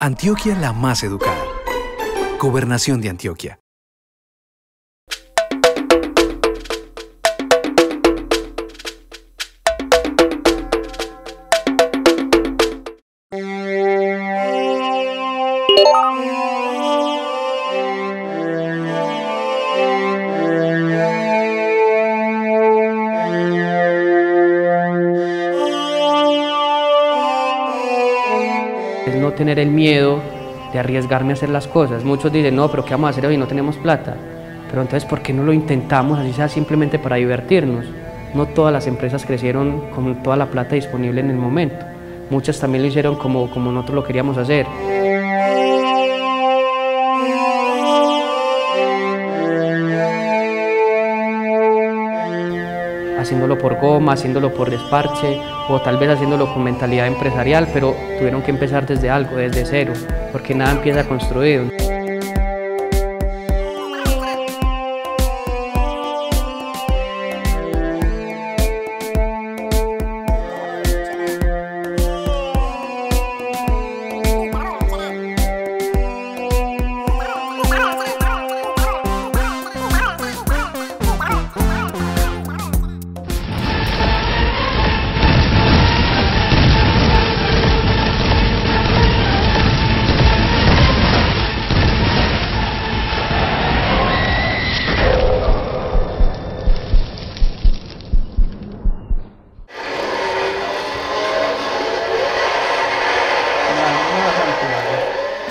Antioquia la más educada. Gobernación de Antioquia. Es no tener el miedo de arriesgarme a hacer las cosas. Muchos dicen, no, pero ¿qué vamos a hacer hoy? No tenemos plata. Pero entonces, ¿por qué no lo intentamos, así sea simplemente para divertirnos? No todas las empresas crecieron con toda la plata disponible en el momento. Muchas también lo hicieron como nosotros lo queríamos hacer. Haciéndolo por goma, haciéndolo por desparche o tal vez haciéndolo con mentalidad empresarial, pero tuvieron que empezar desde algo, desde cero, porque nada empieza construido.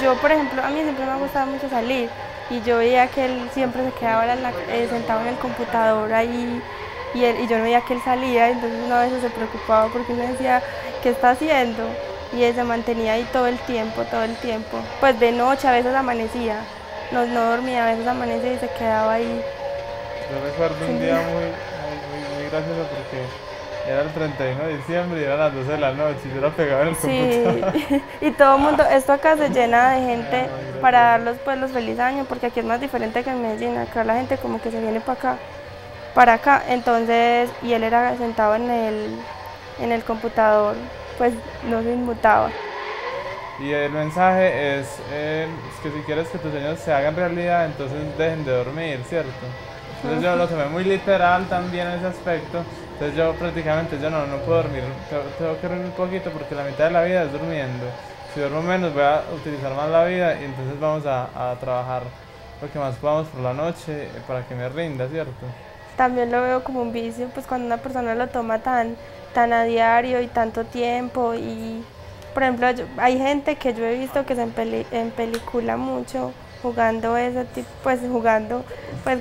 Yo, por ejemplo, a mí siempre me ha gustado mucho salir y yo veía que él siempre se quedaba sentado en el computador ahí y yo no veía que él salía, entonces uno a veces se preocupaba porque uno decía, ¿qué está haciendo? Y él se mantenía ahí todo el tiempo. Pues de noche a veces amanecía, no dormía, a veces amanecía y se quedaba ahí. Yo recuerdo un día muy gracioso porque era el 31 de diciembre y eran las 12 de la noche y yo era pegado en el computador. Sí, y todo el mundo, esto acá se llena de gente para dar los feliz años, porque aquí es más diferente que en Medellín, acá la gente como que se viene para acá, entonces, y él era sentado en el computador, pues no se inmutaba. Y el mensaje es que si quieres que tus sueños se hagan realidad, entonces dejen de dormir, ¿cierto? Entonces yo lo tomé muy literal también en ese aspecto. Entonces yo prácticamente no puedo dormir, tengo que dormir un poquito porque la mitad de la vida es durmiendo. Si duermo menos voy a utilizar más la vida y entonces vamos a trabajar lo que más podamos por la noche para que me rinda, ¿cierto? También lo veo como un vicio, pues cuando una persona lo toma tan a diario y tanto tiempo y, por ejemplo, hay gente que yo he visto que se empelicula mucho jugando ese tipo, pues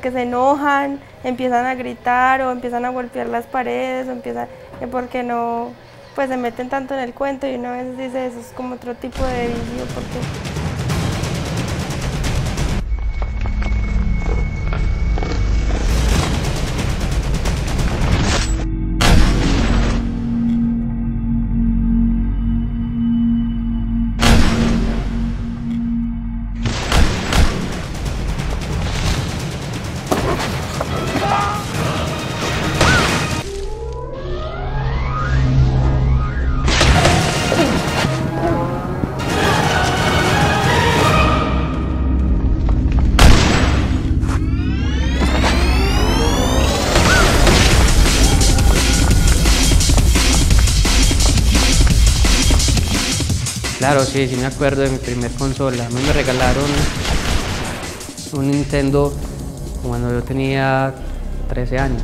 que se enojan, empiezan a gritar o empiezan a golpear las paredes o porque no, pues se meten tanto en el cuento y uno a veces dice eso es como otro tipo de vicio porque Claro, sí me acuerdo de mi primer consola. A mí me regalaron un Nintendo cuando yo tenía 13 años.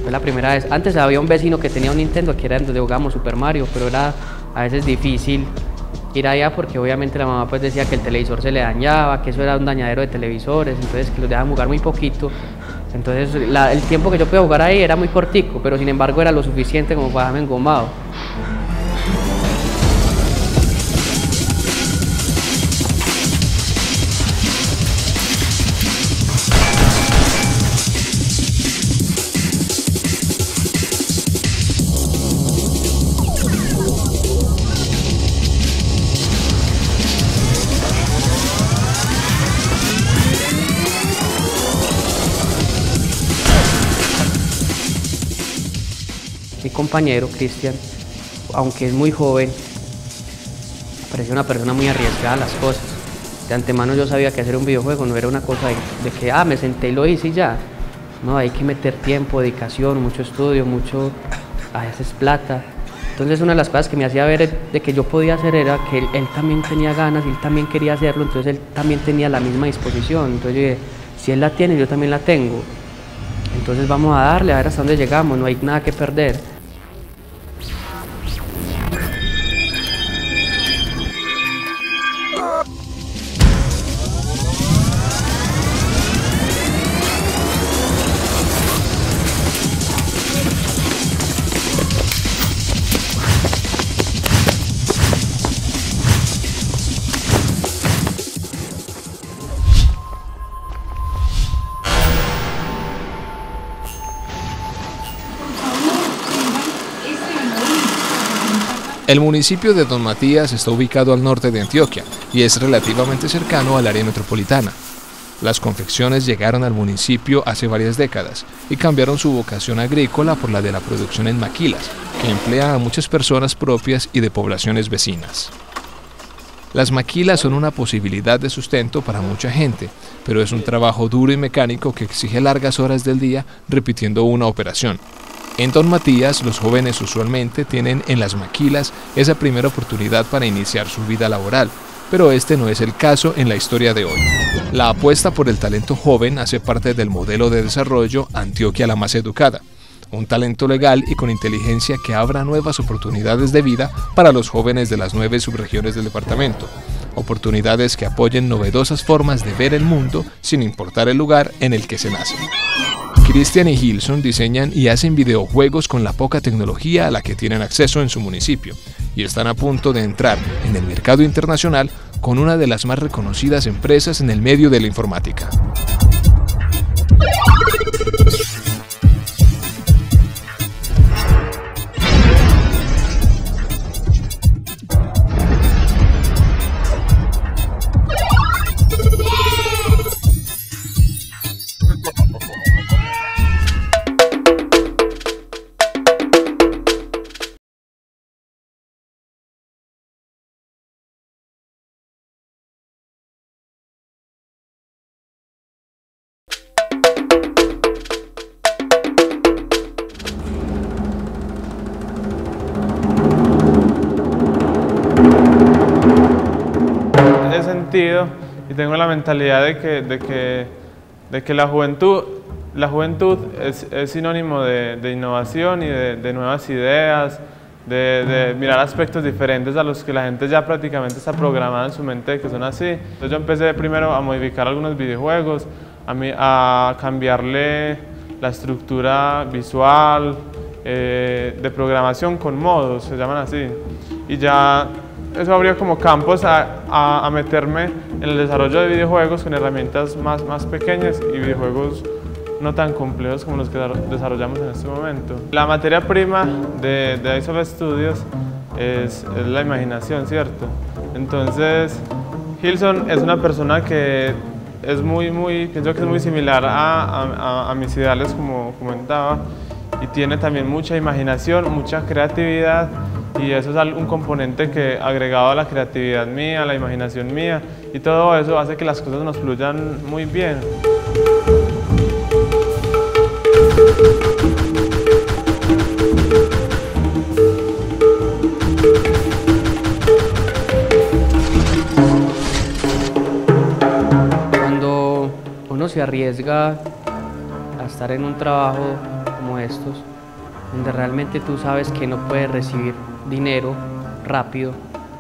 Fue la primera vez. Antes había un vecino que tenía un Nintendo que era donde jugábamos Super Mario, pero era a veces difícil ir allá porque obviamente la mamá pues decía que el televisor se le dañaba, que eso era un dañadero de televisores, entonces que los dejaban jugar muy poquito. Entonces el tiempo que yo podía jugar ahí era muy cortico, pero sin embargo era lo suficiente como para dejarme engomado. Mi compañero Cristian, aunque es muy joven, parecía una persona muy arriesgada a las cosas. De antemano yo sabía que hacer un videojuego no era una cosa de que me senté y lo hice y ya. No, hay que meter tiempo, dedicación, mucho estudio, a veces plata. Entonces una de las cosas que me hacía ver de que yo podía hacer era que él también tenía ganas, y él también quería hacerlo, entonces él también tenía la misma disposición. Entonces yo dije, si él la tiene, yo también la tengo. Entonces vamos a darle, a ver hasta dónde llegamos, no hay nada que perder. El municipio de Don Matías está ubicado al norte de Antioquia y es relativamente cercano al área metropolitana. Las confecciones llegaron al municipio hace varias décadas y cambiaron su vocación agrícola por la de la producción en maquilas, que emplea a muchas personas propias y de poblaciones vecinas. Las maquilas son una posibilidad de sustento para mucha gente, pero es un trabajo duro y mecánico que exige largas horas del día repitiendo una operación. En Don Matías, los jóvenes usualmente tienen en las maquilas esa primera oportunidad para iniciar su vida laboral, pero este no es el caso en la historia de hoy. La apuesta por el talento joven hace parte del modelo de desarrollo Antioquia la más educada, un talento legal y con inteligencia que abra nuevas oportunidades de vida para los jóvenes de las 9 subregiones del departamento, oportunidades que apoyen novedosas formas de ver el mundo sin importar el lugar en el que se nace. Cristian y Gilson diseñan y hacen videojuegos con la poca tecnología a la que tienen acceso en su municipio y están a punto de entrar en el mercado internacional con una de las más reconocidas empresas en el medio de la informática. Y tengo la mentalidad de que la juventud es sinónimo de innovación y de nuevas ideas, de mirar aspectos diferentes a los que la gente ya prácticamente está programada en su mente que son así. Entonces yo empecé primero a modificar algunos videojuegos, a cambiarle la estructura visual, de programación con modos, se llaman así, y ya eso abrió como campos a meterme en el desarrollo de videojuegos con herramientas más pequeñas y videojuegos no tan complejos como los que desarrollamos en este momento. La materia prima de Isoft Studios es la imaginación, ¿cierto? Entonces, Gilson es una persona que es pienso que es muy similar a mis ideales, como comentaba, y tiene también mucha imaginación, mucha creatividad, y eso es un componente que, agregado a la creatividad mía, a la imaginación mía, y todo eso hace que las cosas nos fluyan muy bien. Cuando uno se arriesga a estar en un trabajo como estos, donde realmente tú sabes que no puedes recibir dinero rápido,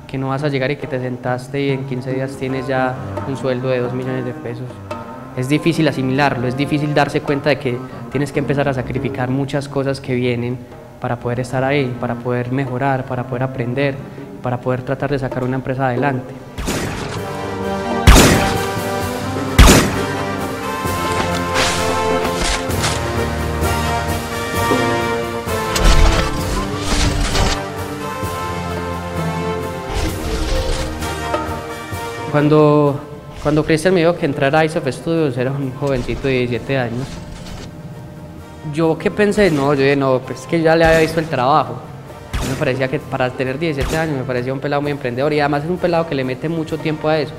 que no vas a llegar y que te sentaste y en 15 días tienes ya un sueldo de 2 millones de pesos. Es difícil asimilarlo, es difícil darse cuenta de que tienes que empezar a sacrificar muchas cosas que vienen para poder estar ahí, para poder mejorar, para poder aprender, para poder tratar de sacar una empresa adelante. Cuando Cristian me dijo que entrara a Isoft Studios, era un jovencito de 17 años. ¿Yo qué pensé? No, yo dije, no, pues es que ya le había visto el trabajo. Me parecía que para tener 17 años me parecía un pelado muy emprendedor y además es un pelado que le mete mucho tiempo a eso.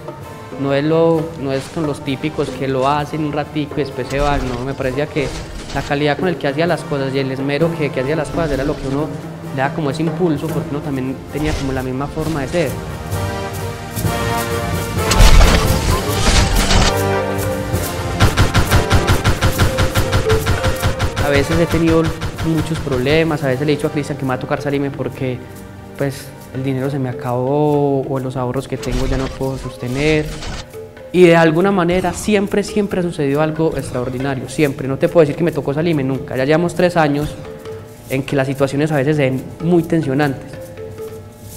No es con los típicos que lo hacen un ratico y después se van, no, me parecía que la calidad con el que hacía las cosas y el esmero que hacía las cosas era lo que uno le da como ese impulso porque uno también tenía como la misma forma de ser. A veces he tenido muchos problemas, a veces le he dicho a Cristian que me va a tocar salirme porque pues el dinero se me acabó o los ahorros que tengo ya no puedo sostener. Y de alguna manera siempre ha sucedido algo extraordinario, siempre. No te puedo decir que me tocó salirme nunca. Ya llevamos 3 años en que las situaciones a veces se ven muy tensionantes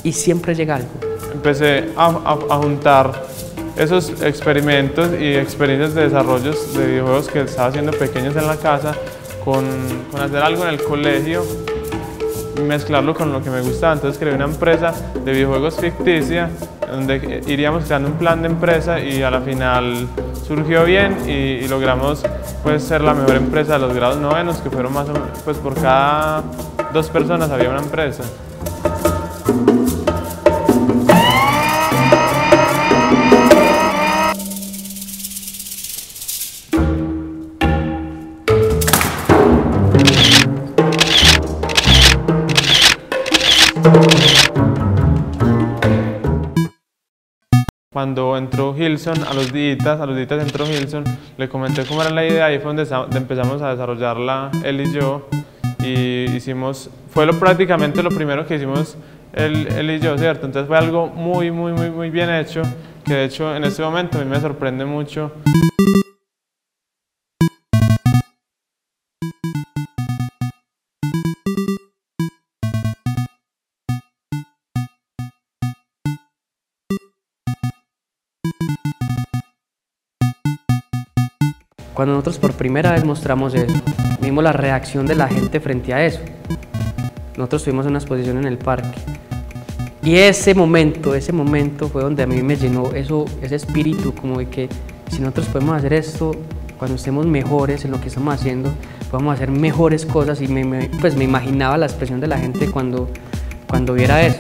y siempre llega algo. Empecé a juntar esos experimentos y experiencias de desarrollos de videojuegos que estaba haciendo pequeños en la casa con hacer algo en el colegio y mezclarlo con lo que me gustaba. Entonces creé una empresa de videojuegos ficticia donde iríamos creando un plan de empresa y a la final surgió bien y logramos pues ser la mejor empresa de los grados novenos, que fueron más o menos, pues por cada 2 personas había una empresa. Cuando entró Hilson, a los días entró Hilson, le comenté cómo era la idea y fue donde empezamos a desarrollarla él y yo. Y prácticamente lo primero que hicimos él y yo, ¿cierto? Entonces fue algo muy bien hecho, que de hecho en este momento a mí me sorprende mucho. Cuando nosotros por primera vez mostramos eso, vimos la reacción de la gente frente a eso. Nosotros tuvimos una exposición en el parque y ese momento fue donde a mí me llenó ese espíritu como de que si nosotros podemos hacer esto, cuando estemos mejores en lo que estamos haciendo, podemos hacer mejores cosas y pues me imaginaba la expresión de la gente cuando viera eso.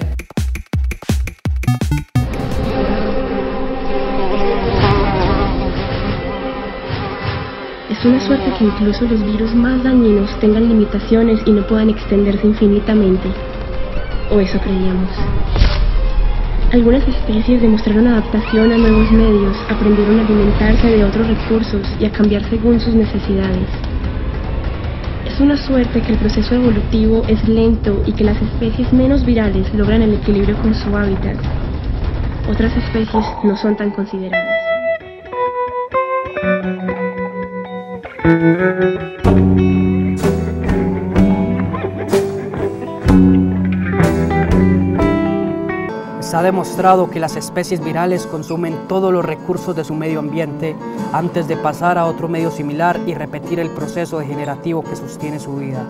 Es una suerte que incluso los virus más dañinos tengan limitaciones y no puedan extenderse infinitamente. O eso creíamos. Algunas especies demostraron adaptación a nuevos medios, aprendieron a alimentarse de otros recursos y a cambiar según sus necesidades. Es una suerte que el proceso evolutivo es lento y que las especies menos virales logran el equilibrio con su hábitat. Otras especies no son tan consideradas. Está demostrado que las especies virales consumen todos los recursos de su medio ambiente antes de pasar a otro medio similar y repetir el proceso degenerativo que sostiene su vida.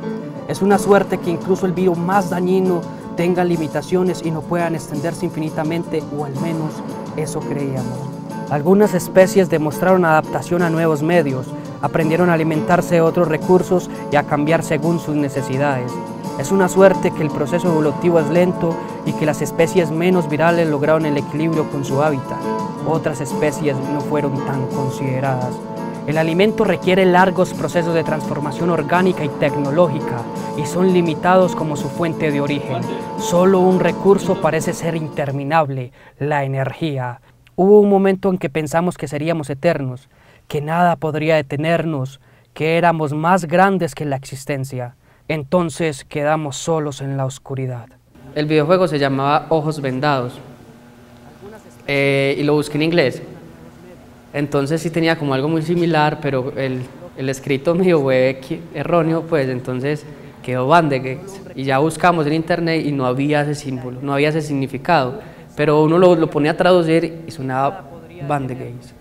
Es una suerte que incluso el virus más dañino tenga limitaciones y no puedan extenderse infinitamente, o al menos eso creíamos. Algunas especies demostraron adaptación a nuevos medios, aprendieron a alimentarse de otros recursos y a cambiar según sus necesidades. Es una suerte que el proceso evolutivo es lento y que las especies menos virales lograron el equilibrio con su hábitat. Otras especies no fueron tan consideradas. El alimento requiere largos procesos de transformación orgánica y tecnológica y son limitados como su fuente de origen. Solo un recurso parece ser interminable: la energía. Hubo un momento en que pensamos que seríamos eternos, que nada podría detenernos, que éramos más grandes que la existencia. Entonces quedamos solos en la oscuridad. El videojuego se llamaba Ojos Vendados y lo busqué en inglés. Entonces sí tenía como algo muy similar, pero el escrito mío fue erróneo, pues entonces quedó Bandegates. Y ya buscamos en internet y no había ese símbolo, no había ese significado. Pero uno lo ponía a traducir y sonaba Bandegates.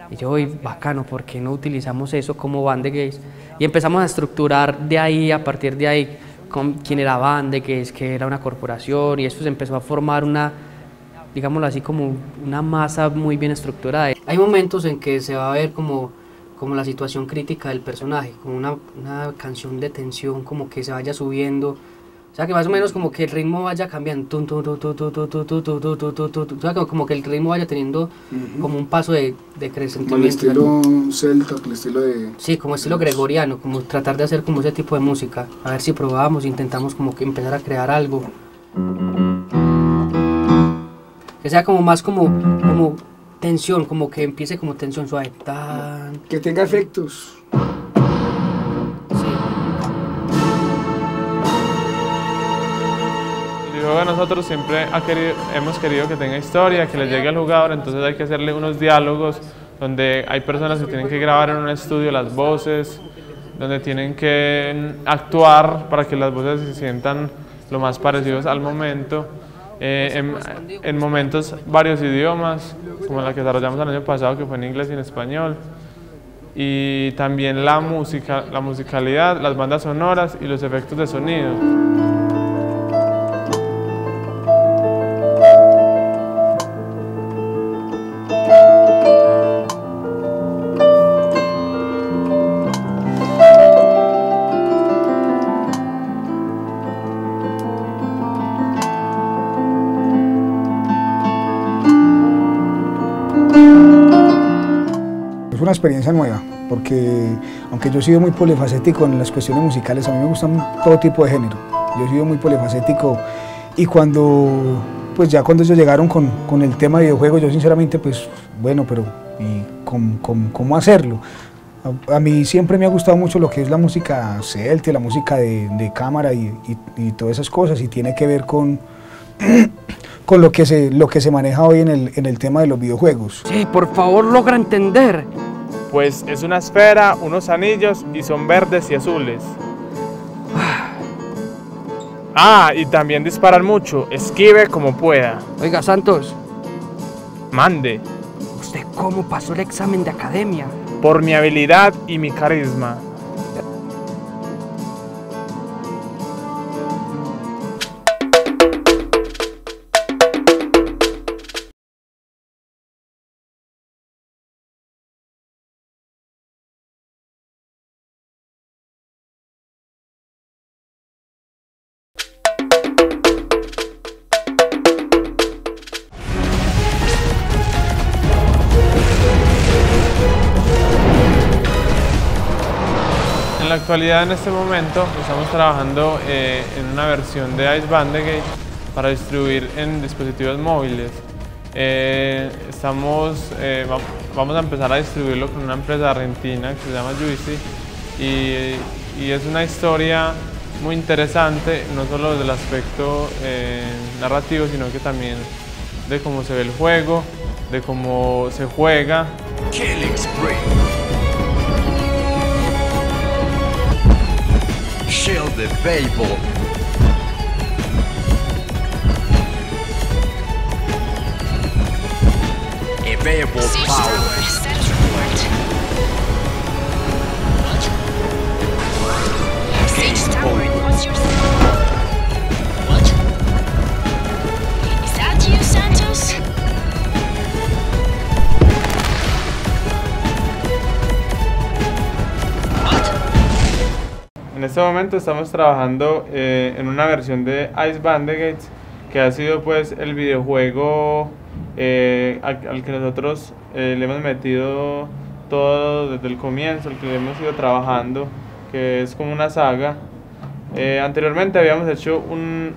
Y yo, bacano, ¿por qué no utilizamos eso como Bandegates? Y empezamos a estructurar de ahí, a partir de ahí, quién era Bandegates, que era una corporación, y eso se empezó a formar una, digámoslo así, como una masa muy bien estructurada. Hay momentos en que se va a ver como la situación crítica del personaje, como una canción de tensión, como que se vaya subiendo O sea, que más o menos como que el ritmo vaya cambiando, o sea, como que el ritmo vaya teniendo como un paso de crecimiento. Como el estilo celta, el estilo de... Sí, como estilo gregoriano, como tratar de hacer como ese tipo de música. A ver si probamos, intentamos como que empezar a crear algo. Que sea como más como tensión, como que empiece como tensión suave. Que tenga efectos. El videojuego de nosotros siempre hemos querido que tenga historia, que le llegue al jugador, entonces hay que hacerle unos diálogos donde hay personas que tienen que grabar en un estudio las voces, donde tienen que actuar para que las voces se sientan lo más parecidos al momento. En momentos varios idiomas, como la que desarrollamos el año pasado, que fue en inglés y en español. Y también la música, la musicalidad, las bandas sonoras y los efectos de sonido. Es una experiencia nueva, porque aunque yo he sido muy polifacético en las cuestiones musicales, a mí me gustan todo tipo de género. Yo he sido muy polifacético y cuando ellos llegaron con el tema de videojuegos, yo sinceramente pues bueno, pero ¿y cómo hacerlo? A mí siempre me ha gustado mucho lo que es la música celta, la música de cámara y todas esas cosas, y tiene que ver con lo que se maneja hoy en el tema de los videojuegos. Sí, por favor, logra entender. Pues es una esfera, unos anillos y son verdes y azules. Y también disparan mucho, esquive como pueda. Oiga, Santos. Mande. ¿Usted cómo pasó el examen de academia? Por mi habilidad y mi carisma. En la actualidad, en este momento, estamos trabajando en una versión de Ice Bandegate para distribuir en dispositivos móviles. Vamos a empezar a distribuirlo con una empresa argentina que se llama Juicy y es una historia muy interesante, no solo desde el aspecto narrativo, sino que también de cómo se ve el juego, de cómo se juega. Killing Spree. Shield the Fable. Available power. Siege Tower, what's your... What? Is that you, Santos? En este momento estamos trabajando en una versión de Ice Bandegate, que ha sido pues el videojuego al que nosotros le hemos metido todo desde el comienzo, el que le hemos ido trabajando, que es como una saga. Anteriormente habíamos hecho un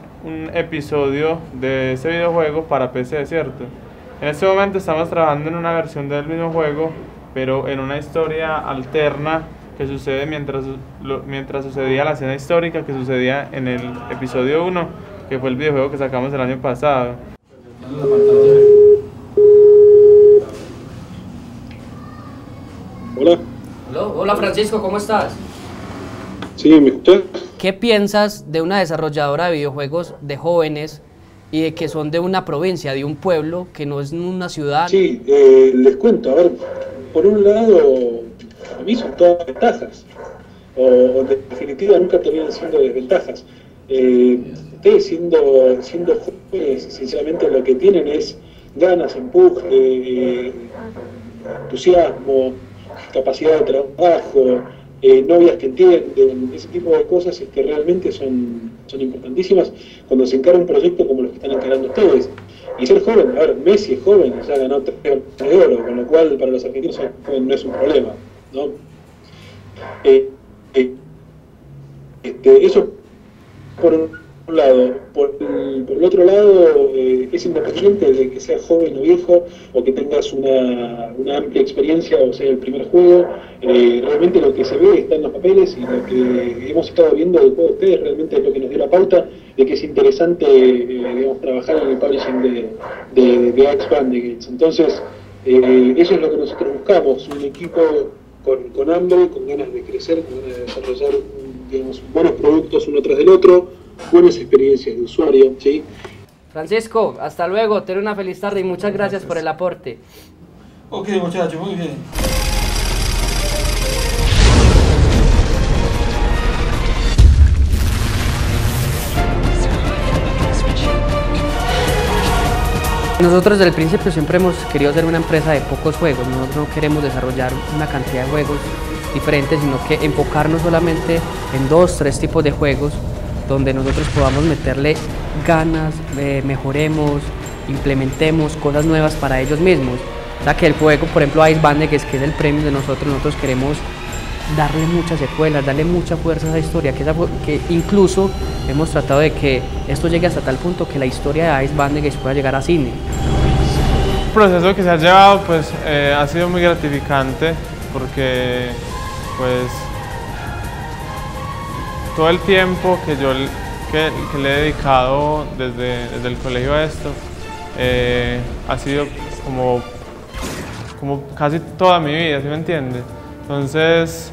episodio de ese videojuego para PC, ¿cierto? En este momento estamos trabajando en una versión del mismo juego, pero en una historia alterna que sucede mientras sucedía la escena histórica que sucedía en el episodio 1, que fue el videojuego que sacamos el año pasado. Hola. Hola Francisco, ¿cómo estás? Sí, ¿me escuchas? ¿Qué piensas de una desarrolladora de videojuegos de jóvenes y de que son de una provincia, de un pueblo, que no es una ciudad? Sí, les cuento, a ver, por un lado, para mí son todas ventajas, o en definitiva nunca terminan siendo desventajas. Ustedes siendo jóvenes, sinceramente lo que tienen es ganas, empuje, entusiasmo, capacidad de trabajo, novias que entienden, ese tipo de cosas que realmente son importantísimas cuando se encara un proyecto como los que están encarando ustedes. Y ser joven, a ver, Messi es joven y ya ganó 3 Balones de Oro, con lo cual para los argentinos no es un problema, ¿no? Eso por un lado. Por el otro lado, es independiente de que seas joven o viejo o que tengas una amplia experiencia o sea el primer juego. Realmente lo que se ve está en los papeles y lo que hemos estado viendo del juego de ustedes realmente es lo que nos dio la pauta de que es interesante digamos, trabajar en el publishing de Axe Bandagates. Entonces, eso es lo que nosotros buscamos, un equipo con hambre, con ganas de crecer, con ganas de desarrollar digamos, buenos productos uno tras del otro, buenas experiencias de usuario, ¿sí? Francisco, hasta luego, ten una feliz tarde y muchas gracias por el aporte. Ok, muchachos, muy bien. Nosotros desde el principio siempre hemos querido ser una empresa de pocos juegos, nosotros no queremos desarrollar una cantidad de juegos diferentes, sino que enfocarnos solamente en 2, 3 tipos de juegos donde nosotros podamos meterle ganas, mejoremos, implementemos cosas nuevas para ellos mismos. O sea que el juego, por ejemplo, Axe Bandagates, que es el premio de nosotros queremos darle muchas secuelas, darle mucha fuerza a esa historia, que incluso hemos tratado de que esto llegue hasta tal punto que la historia de Axe Bandagates pueda llegar a cine. El proceso que se ha llevado pues, ha sido muy gratificante porque pues, todo el tiempo que yo que le he dedicado desde el colegio a esto ha sido como casi toda mi vida, ¿sí me entiende? Entonces,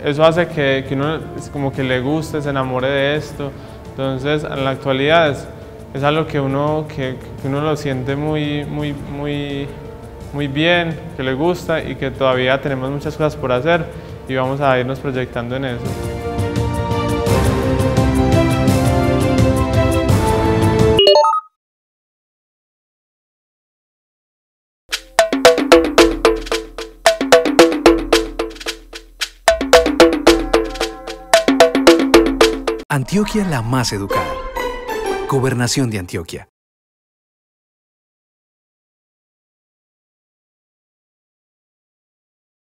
eso hace que uno como que le guste, se enamore de esto. Entonces, en la actualidad es algo que uno lo siente muy bien, que le gusta y que todavía tenemos muchas cosas por hacer y vamos a irnos proyectando en eso. Antioquia la más educada. Gobernación de Antioquia.